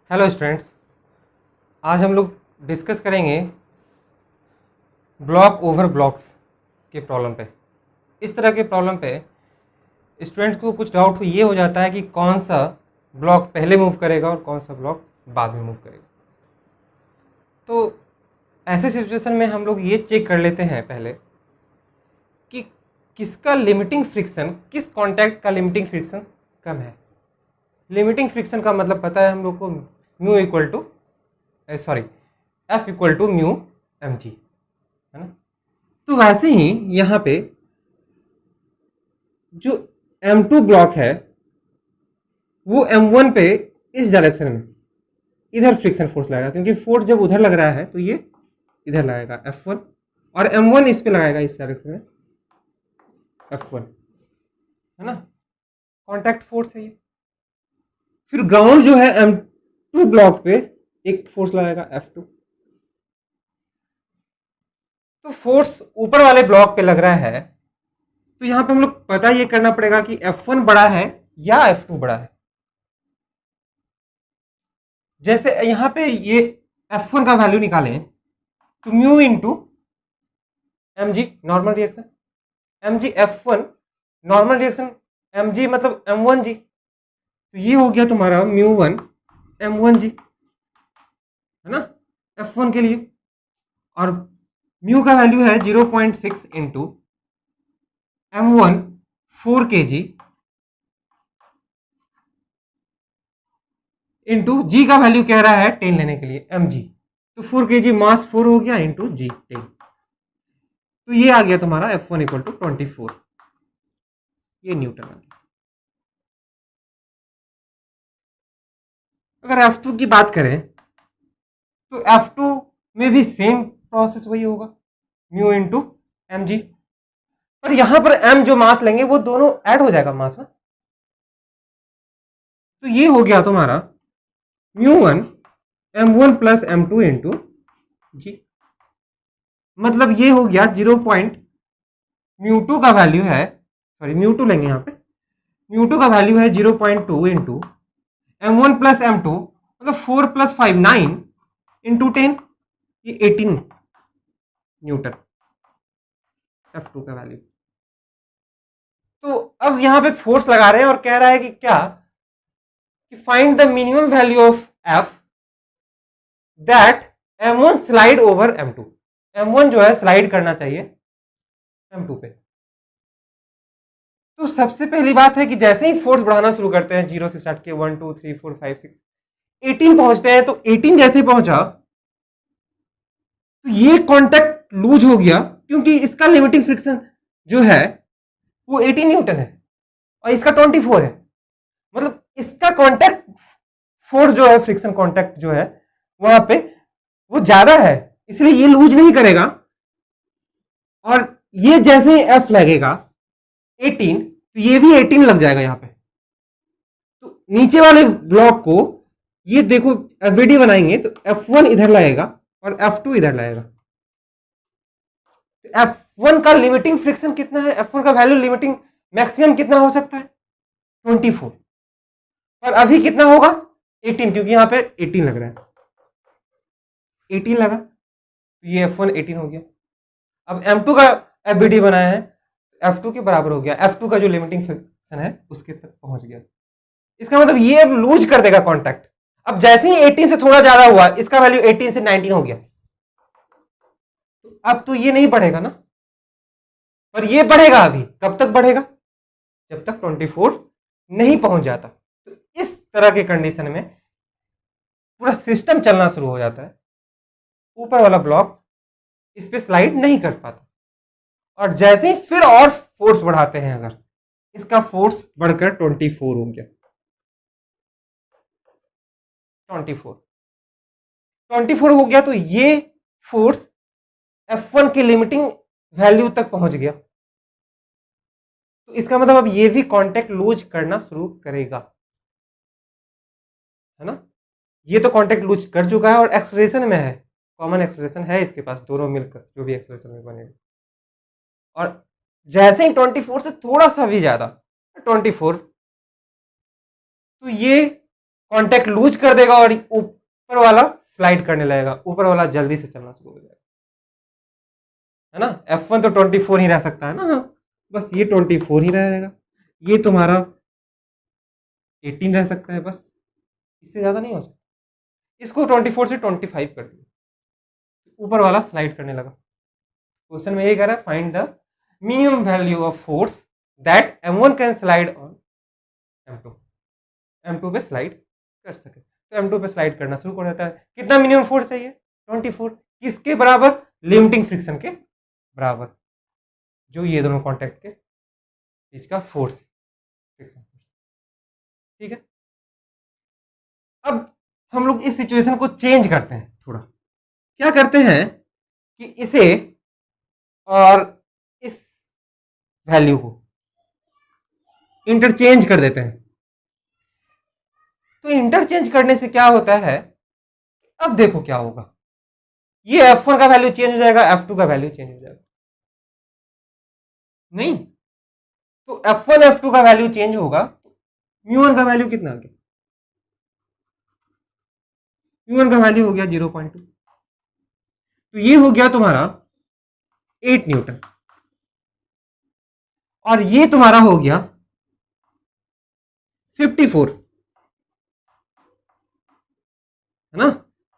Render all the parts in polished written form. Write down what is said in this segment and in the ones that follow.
Hello students, आज हम लोग डिस्कस करेंगे ब्लॉक ओवर ब्लॉक्स के प्रॉब्लम पे। इस तरह के प्रॉब्लम पे स्टूडेंट्स को कुछ डाउट ये हो जाता है कि कौन सा ब्लॉक पहले मूव करेगा और कौन सा ब्लॉक बाद में मूव करेगा। तो ऐसे सिचुएशन में हम लोग ये चेक कर लेते हैं पहले कि किसका लिमिटिंग फ्रिक्शन, किस कॉन्टैक्ट का लिमिटिंग फ्रिक्शन कम है। लिमिटिंग फ्रिक्शन का मतलब पता है हम लोग को, mu equal to F equal to mu m g, है ना। तो वैसे ही यहाँ पे जो M2 ब्लॉक है वो M1 पे इस डायरेक्शन में इधर फ्रिक्शन फोर्स लगाएगा, क्योंकि फोर्स जब उधर लग रहा है तो ये इधर लगाएगा F1, और M1 इस पे लगाएगा इस डायरेक्शन में F1, है ना। कॉन्टैक्ट फोर्स है ये। फिर ग्राउंड जो है M2 ब्लॉक पे एक फोर्स लगाएगा F2। तो फोर्स ऊपर वाले ब्लॉक पे लग रहा है, तो यहां पे हम लोग पता ये करना पड़ेगा कि F1 बड़ा है या F2 बड़ा है। जैसे यहां पे ये F1 का वैल्यू निकालें तो mu into m g normal reaction, m g F1 normal reaction, m g मतलब M1 जी, तो ये हो गया तुम्हारा म्यू 1 M1 जी, है ना, F1 के लिए। और म्यू का वैल्यू है 0.6 इंटू M1 4 kg इंटू जी का वैल्यू कह रहा है 10 लेने के लिए mg, तो 4 kg मास 4 हो गया इंटू जी 10, तो ये आ गया तुम्हारा F1 इक्वल टू 24, ये न्यूटन आ गया। अगर F2 की बात करें तो F2 में भी सेम प्रोसेस वही होगा, म्यू इंटू एम जी, पर यहां पर m जो मास लेंगे वो दोनों ऐड हो जाएगा मास में, तो ये हो गया तुम्हारा mu 1 M1 plus M2 into जी, मतलब ये हो गया 0. म्यू 2 का वैल्यू है, सॉरी म्यू 2 लेंगे यहाँ पे, म्यू 2 का वैल्यू है 0.2 इंटू M1 प्लस M2, मतलब 4 प्लस 5 9 इंटू 10, ये 18 न्यूटन F2 का वैल्यू। तो अब यहां पे फोर्स लगा रहे हैं और कह रहा है कि क्या, कि find the minimum value of F that M1 slide over M2, M1 जो है स्लाइड करना चाहिए M2 पे। तो सबसे पहली बात है कि जैसे ही फोर्स बढ़ाना शुरू करते हैं, 0 से स्टार्ट किए 1 2 3 4 5 6 18 पहुंचते हैं, तो 18 जैसे पहुंचा तो ये कांटेक्ट लूज हो गया, क्योंकि इसका लिमिटिंग फ्रिक्शन जो है वो 18 न्यूटन है और इसका 24 है, मतलब इसका कांटेक्ट फोर्स जो है, फ्रिक्शन कांटेक्ट जो है वहां पे वो ज्यादा है, इसलिए ये लूज नहीं करेगा। और ये जैसे ही एफ लगेगा 18, तो ये भी 18 लग जाएगा यहां पे। तो नीचे वाले ब्लॉक को ये देखो एफबीडी बनाएंगे तो F1 इधर लगेगा और F2 इधर लगेगा। F1 का लिमिटिंग फ्रिक्शन कितना है, F1 का वैल्यू लिमिटिंग मैक्सिमम कितना हो सकता है 24, और अभी कितना होगा 18, क्योंकि यहां पे 18 लग रहा है, 18 लगा तो ये F1 18 हो गया। अब M2 का एफबीडी बनाया है, F2 के बराबर हो गया, F2 का जो लिमिटिंग फ्रिक्शन है उसके तक पहुंच गया। इसका मतलब ये अब लूज कर देगा कांटेक्ट। अब जैसे ही 18 से थोड़ा ज्यादा हुआ, इसका वैल्यू 18 से 19 हो गया, तो अब तो ये नहीं बढ़ेगा ना, पर ये बढ़ेगा। अभी कब तक बढ़ेगा, जब तक 24 नहीं पहुंच जाता। तो इस तरह के कंडीशन में पूरा सिस्टम चलना शुरू हो जाता है, ऊपर वाला ब्लॉक इस पे स्लाइड नहीं कर पाता, और जैसे ही फिर और फोर्स बढ़ाते हैं, अगर इसका फोर्स बढ़कर 24 हो गया, 24 हो गया, तो ये फोर्स F1 की लिमिटिंग वैल्यू तक पहुंच गया, तो इसका मतलब अब ये भी कांटेक्ट लूज करना शुरू करेगा, है ना। ये तो कांटेक्ट लूज कर चुका है और एक्सलेरेशन में है, कॉमन एक्सलेरेशन है इसके पास, दोनों मिलकर जो भी एक्सलेरेशन में बनेगा। और जैसे ही 24 से थोड़ा सा भी ज्यादा 24, तो ये कांटेक्ट लूज कर देगा और ऊपर वाला स्लाइड करने लगेगा, ऊपर वाला जल्दी से चलना शुरू हो जाएगा, है ना। F1 तो 24 ही रह सकता है ना, बस ये 24 ही रहेगा, ये तुम्हारा 18 रह सकता है, बस इससे ज्यादा नहीं हो सकता। इसको 24 से 25 कर दिया, ऊपर वाला स्लाइड करने लगा। क्वेश्चन में ये कह रहा है find the minimum value of force that M1 can slide on M2, M2 पे स्लाइड कर सके। तो M2 पे स्लाइड करना शुरू कर देता है। कितना मिनिमम फोर्स चाहिए? 24। किसके बराबर? लिमिटिंग फ्रिक्शन के बराबर, जो ये दोनों कांटेक्ट के बीच का फोर्स है, फ्रिक्शन फोर्स। ठीक है, अब हम लोग इस सिचुएशन को चेंज करते हैं थोड़ा। क्या करते हैं कि इसे और इस वैल्यू को इंटरचेंज कर देते हैं। तो इंटरचेंज करने से क्या होता है, अब देखो क्या होगा, ये F1 का वैल्यू चेंज हो जाएगा, F2 का वैल्यू चेंज हो जाएगा, नहीं तो F1 F2 का वैल्यू चेंज होगा, म्यू1 का वैल्यू कितना आ गया? म्यू1 का वैल्यू हो गया 0.2, तो ये हो गया तुम्हारा 8 न्यूटन, और ये तुम्हारा हो गया 54, है ना,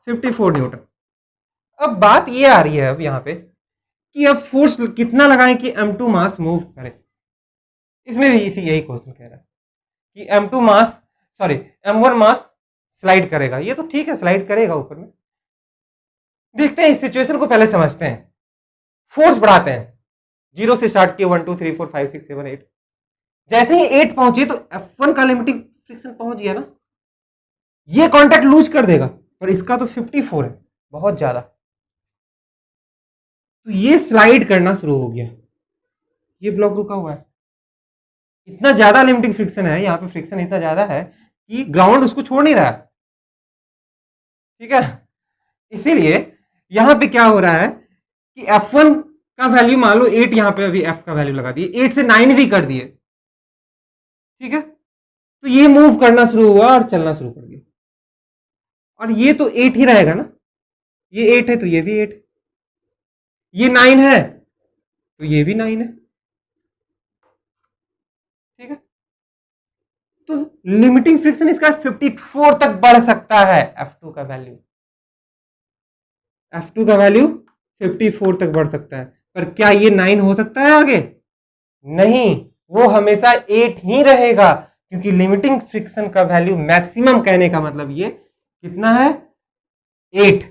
54 न्यूटन। अब बात ये आ रही है अब यहां पे कि अब फोर्स कितना लगाएं कि M2 मास मूव करे। इसमें भी इसी यही क्वेश्चन कह रहा है कि M2 मास, सॉरी M1 मास स्लाइड करेगा। ये तो ठीक है, स्लाइड करेगा ऊपर में। देखते हैं, इस सिचुएशन को पहले समझते हैं। फोर्स बढ़ाते हैं, 0 से स्टार्ट किए 1 2 3 4 5 6 7 8, जैसे ही 8 पहुंचे तो F1 का लिमिटिंग फ्रिक्शन पहुंच गया ना, ये कांटेक्ट लूज कर देगा, पर इसका तो 54 है, बहुत ज्यादा, तो ये स्लाइड करना शुरू हो गया। ये ब्लॉक रुका हुआ है, इतना ज्यादा लिमिटिंग फ्रिक्शन है, यहां पे फ्रिक्शन इतना ज्यादा है कि ग्राउंड उसको छोड़ नहीं रहा है। ठीक है, इसीलिए यहां पे क्या हो रहा है कि F1 का वैल्यू मान लो 8, यहां पे अभी F का वैल्यू लगा दिए, 8 से 9 भी कर दिए। ठीक है, तो ये मूव करना शुरू हुआ और चलना शुरू कर दिया, और ये तो 8 ही रहेगा ना, ये 8 है तो ये भी 8, ये 9 है तो ये भी 9 है। ठीक है, तो लिमिटिंग फ्रिक्शन इसका 54 तक बढ़ सकता है, F2 का वैल्यू, F2 का वैल्यू 54 तक बढ़ सकता है, पर क्या ये 9 हो सकता है आगे? नहीं, वो हमेशा 8 ही रहेगा, क्योंकि लिमिटिंग फ्रिक्शन का वैल्यू मैक्सिमम, कहने का मतलब ये कितना है, 8,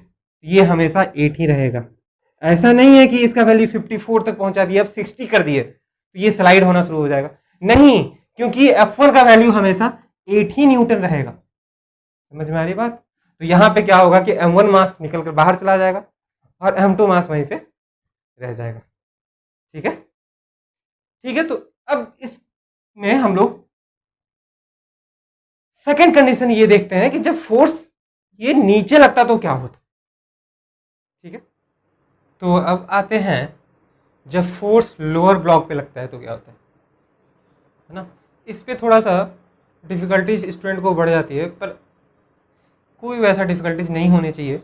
ये हमेशा 8 ही रहेगा। ऐसा नहीं है कि इसका वैल्यू 54 तक पहुंचा दिया, अब 60 कर दिए तो ये स्लाइड होना शुरू हो जाएगा, नहीं, क्योंकि F1 का वैल्यू हमेशा 8 ही न्यूटन रहेगा। समझ में आ रही बात? तो यहां पे क्या होगा कि M1 मास निकल कर बाहर चला जाएगा और M2 मास वहीं पे रह जाएगा। ठीक है, ठीक है, तो अब इसमें हम लोग सेकेंड कंडीशन ये देखते हैं कि जब फोर्स ये नीचे लगता तो क्या होता। ठीक है, तो अब आते हैं, जब फोर्स लोअर ब्लॉक पे लगता है तो क्या होता है ना। इस पे थोड़ा सा डिफिकल्टीज स्टूडेंट को बढ़ जाती है, पर कोई वैसा डिफिकल्टीज नहीं होनी चाहिए।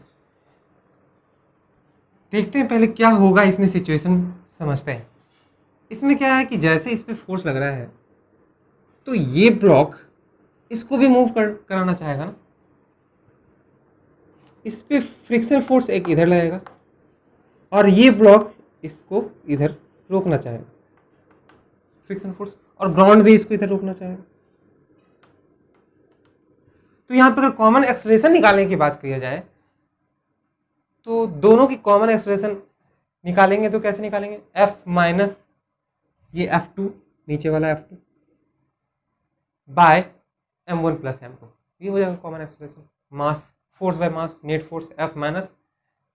देखते हैं पहले क्या होगा इसमें, सिचुएशन समझते हैं। इसमें क्या है कि जैसे इस पे फोर्स लग रहा है तो ये ब्लॉक इसको भी मूव कराना चाहेगा ना, इस पे फ्रिक्शन फोर्स एक इधर लगेगा और ये ब्लॉक इसको इधर रोकना चाहेगा, फ्रिक्शन फोर्स, और ग्राउंड भी इसको इधर रोकना चाहेगा। तो यहां पर अगर कॉमन एक्सलेरेशन निकालने की बात किया जाए तो दोनों की कॉमन एक्सलेरेशन निकालेंगे तो कैसे निकालेंगे, F माइनस ये F2, नीचे वाला F2 bye M1 plus M2, ये हो जाएगा common expression. Mass, force by mass, net force F minus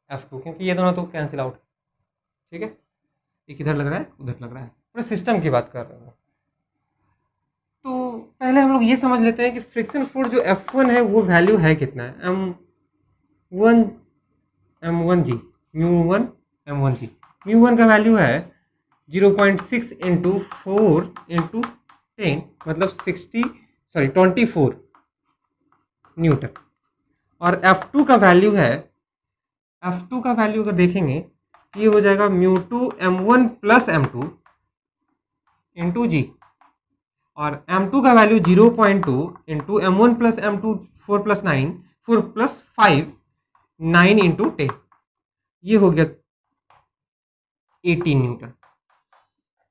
F2, क्योंकि ये दोनों तो कैंसिल आउट। ठीक है, एक इधर लग रहा है उधर लग रहा है, पूरे सिस्टम की बात कर रहे हैं। तो पहले हम लोग ये समझ लेते हैं कि फ्रिक्शन फोर्स जो F1 है वो वैल्यू है कितना है, M1G, म्यू1 M1G। म्यू1 का वैल्यू है 0.6 इंटू 4 इंटू 10, मतलब 24, न्यूटन। और F2 का वैल्यू है, F2 का वैल्यू अगर देखेंगे ये हो जाएगा μ2m1 प्लस m2 इंटू जी, और m2 का value 0.2 into m1 plus m2 4 plus 9 4 plus 5 9 into 10, ये हो गया 18 न्यूटन,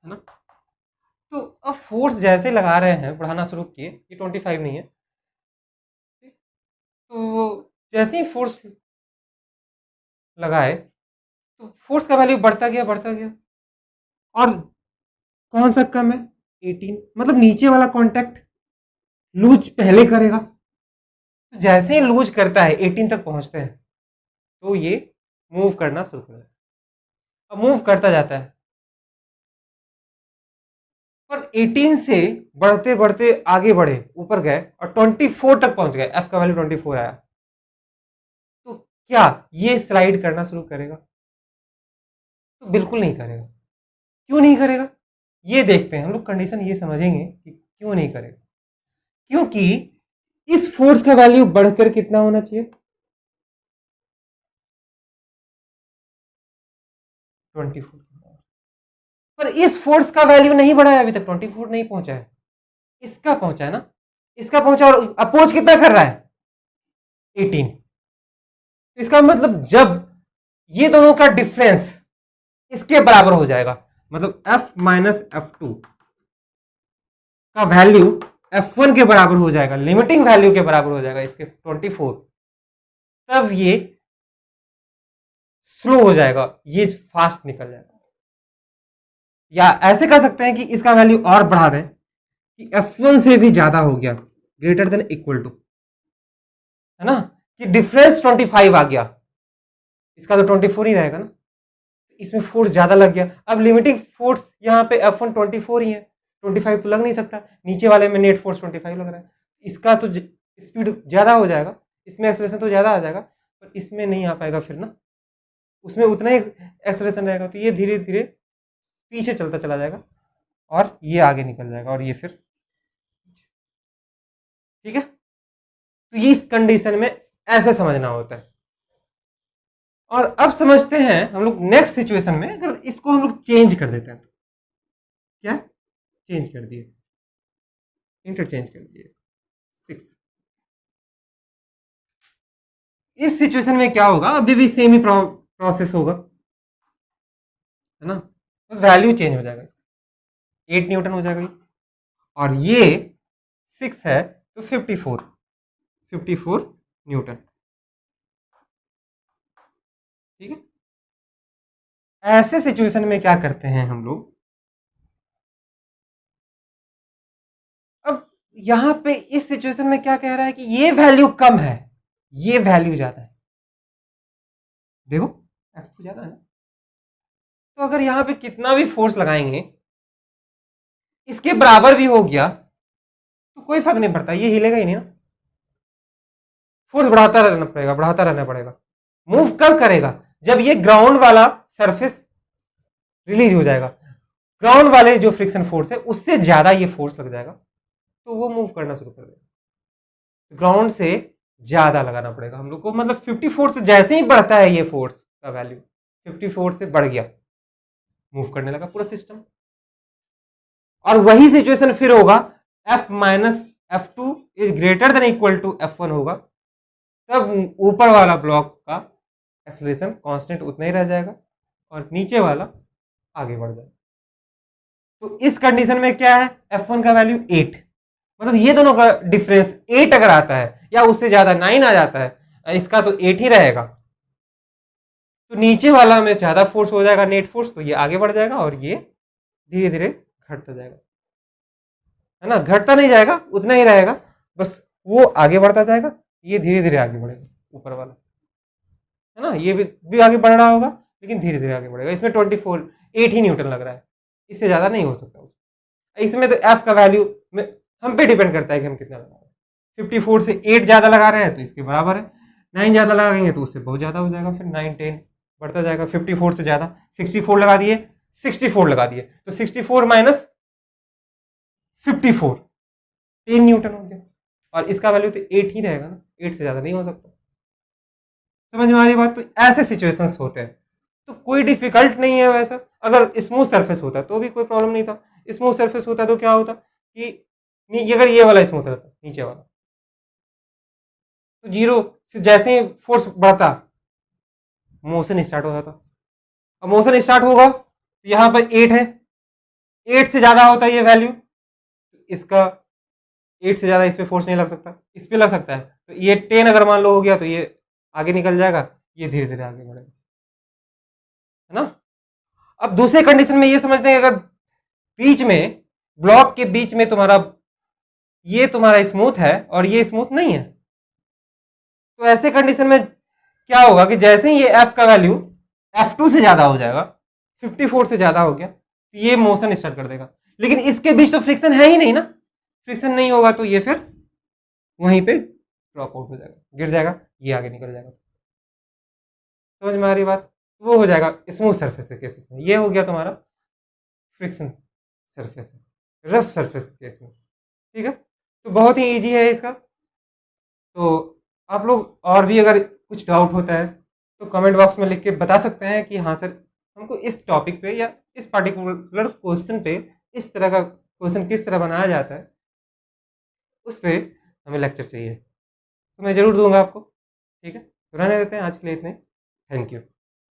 है ना। तो अब फोर्स जैसे लगा रहे हैं, बढ़ाना शुरू किए, ये 25 नहीं है, तो जैसे ही फोर्स लगाए तो फोर्स का वैल्यू बढ़ता गया बढ़ता गया, और कौन सा कम है, 18, मतलब नीचे वाला कांटेक्ट लूज पहले करेगा, तो जैसे ही लूज करता है 18 तक पहुंचते हैं तो ये मूव करना शुरू कर देता है। अब मूव करता जाता है, पर 18 से बढ़ते बढ़ते आगे बढ़े, ऊपर गए और 24 तक पहुंच गए, एफ का वैल्यू 24 आया, तो क्या ये स्लाइड करना शुरू करेगा? तो बिल्कुल नहीं करेगा। क्यों नहीं करेगा, ये देखते हैं हम लोग, कंडीशन ये समझेंगे कि क्यों नहीं करेगा। क्योंकि इस फोर्स का वैल्यू बढ़कर कितना होना चाहिए, 24, पर इस फोर्स का वैल्यू नहीं बढ़ा है अभी तक, 24 नहीं पहुंचा है, इसका पहुंचा है ना, इसका पहुंचा, और अपोज कितना कर रहा है, 18। इसका मतलब जब ये दोनों का डिफरेंस इसके बराबर हो जाएगा, मतलब F माइनस F2 का वैल्यू F1 के बराबर हो जाएगा, लिमिटिंग वैल्यू के बराबर हो जाएगा इसके 24, तब ये स्लो हो जाएगा, ये फास्ट निकल जाएगा। या ऐसे कर सकते हैं कि इसका वैल्यू और बढ़ा दें कि F1 से भी ज्यादा हो गया, ग्रेटर देन इक्वल टू, है ना, कि डिफरेंस 25 आ गया, इसका तो 24 ही रहेगा ना, इसमें फोर्स ज्यादा लग गया। अब लिमिटिंग फोर्स यहाँ पे F1 24 ही है, 25 तो लग नहीं सकता, नीचे वाले में नेट फोर्स 25 लग रहा है, इसका तो स्पीड ज्यादा हो जाएगा, इसमें एक्सेलरेशन तो ज्यादा आ जाएगा, पर इसमें नहीं आ पाएगा फिर ना, उसमें उतना ही एक्सेलरेशन रहेगा, तो ये धीरे धीरे पीछे चलता चला जाएगा और ये आगे निकल जाएगा, और ये फिर, ठीक है। तो ये इस कंडीशन में ऐसे समझना होता है। और अब समझते हैं हम लोग नेक्स्ट सिचुएशन में, अगर इसको हम लोग चेंज कर देते हैं तो क्या, चेंज कर दिए, इंटरचेंज कर दिए 6, इस सिचुएशन में क्या होगा, अभी भी सेम ही प्रोसेस होगा, है ना, बस वैल्यू चेंज हो जाएगा, 8 न्यूटन हो जाएगा, और ये 6 है तो 54 न्यूटन, ठीक है। ऐसे सिचुएशन में क्या करते हैं हम लोग, अब यहां पे इस सिचुएशन में क्या कह रहा है कि ये वैल्यू कम है, ये वैल्यू ज्यादा है, देखो F2 ज्यादा है ना, तो अगर यहां पे कितना भी फोर्स लगाएंगे इसके बराबर भी हो गया तो कोई फर्क नहीं पड़ता, ये हिलेगा ही नहीं ना, फोर्स बढ़ाता रहना पड़ेगा, बढ़ाता रहना पड़ेगा। मूव कब करेगा, जब ये ग्राउंड वाला सरफेस रिलीज हो जाएगा, ग्राउंड वाले जो फ्रिक्शन फोर्स है उससे ज्यादा ये फोर्स लग जाएगा, तो वो मूव करना शुरू कर देगा, ग्राउंड से ज्यादा लगाना पड़ेगा हम लोग को, मतलब 54 से जैसे ही बढ़ता है ये फोर्स का वैल्यू 54 से बढ़ गया, मूव करने लगा पूरा सिस्टम। और वही सिचुएशन फिर होगा, F minus F2 is greater than equal to F1 होगा, तब ऊपर वाला ब्लॉक का एक्सेलरेशन कांस्टेंट उतना ही रह जाएगा और नीचे वाला आगे बढ़ जाएगा। तो इस कंडीशन में क्या है, F1 का वैल्यू 8, मतलब ये दोनों का डिफरेंस 8 अगर आता है या उससे ज्यादा 9 आ जाता है, इसका तो 8 ही रहेगा, तो नीचे वाला में ज्यादा फोर्स हो जाएगा, नेट फोर्स, तो ये आगे बढ़ जाएगा और ये धीरे धीरे घटता जाएगा, है ना, घटता नहीं जाएगा, उतना ही रहेगा, बस वो आगे बढ़ता जाएगा, ये धीरे धीरे आगे बढ़ेगा ऊपर वाला, है ना, ये भी आगे बढ़ रहा होगा लेकिन धीरे धीरे आगे बढ़ेगा। इसमें 8 ही न्यूटन लग रहा है, इससे ज्यादा नहीं हो सकता इसमें। तो एफ का वैल्यू हम पे डिपेंड करता है कि हम कितना लगा रहे हैं, 54 से 8 ज्यादा लगा रहे हैं तो इसके बराबर है, 9 ज्यादा लगाएंगे तो उससे बहुत ज्यादा हो जाएगा, फिर 9 10 बढ़ता जाएगा, 54 से ज्यादा 64 लगा दिए, 64 लगा दिए, तो 64 माइनस 54 10 न्यूटन हो गया, और इसका वैल्यू तो 8 ही रहेगा ना, 8 से ज़्यादा नहीं हो सकता। समझ में आ रही बात? तो ऐसे सिचुएशंस होते हैं, तो कोई डिफिकल्ट नहीं है वैसा। अगर स्मूथ सरफेस होता तो भी कोई प्रॉब्लम नहीं था। स्मूथ सरफेस होता तो क्या होता कि अगर ये वाला स्मूथ रहता, नीचे वाला, तो जीरो से जैसे ही फोर्स बढ़ता मोशन स्टार्ट हो जाता। अब मोशन स्टार्ट होगा तो यहां पर 8 है, 8 से ज्यादा होता है ये वैल्यू, इसका 8 से ज्यादा इस पे फोर्स नहीं लग सकता, इस पे लग सकता है। तो ये 10 अगर मान लो हो गया तो ये आगे निकल जाएगा, ये धीरे धीरे आगे बढ़ेगा, है ना। अब दूसरे कंडीशन में ये समझते हैं, अगर बीच में ब्लॉक के बीच में ये तुम्हारा स्मूथ है और ये स्मूथ नहीं है, तो ऐसे कंडीशन में क्या होगा कि जैसे ही ये एफ का वैल्यू F2 से ज्यादा हो जाएगा, 54 से ज्यादा हो गया, तो ये मोशन स्टार्ट कर देगा। लेकिन इसके बीच तो फ्रिक्शन है ही नहीं ना, फ्रिक्शन नहीं होगा तो ये फिर वहीं पे ड्रॉप आउट हो जाएगा, गिर जाएगा, ये आगे निकल जाएगा। समझ में आ रही बात? वो हो जाएगा स्मूथ सरफेस के केसेस में। ये हो गया तुम्हारा फ्रिक्शन सरफेस, रफ सरफेस के केस में। ठीक है, तो बहुत ही ईजी है इसका। तो आप लोग और भी अगर कुछ डाउट होता है तो कमेंट बॉक्स में लिख के बता सकते हैं कि हाँ सर, हमको इस टॉपिक पे या इस पार्टिकुलर क्वेश्चन पे इस तरह का क्वेश्चन किस तरह बनाया जाता है, उस पर हमें लेक्चर चाहिए, तो मैं ज़रूर दूंगा आपको। ठीक है, तो रहने देते हैं आज के लिए इतने। Thank you.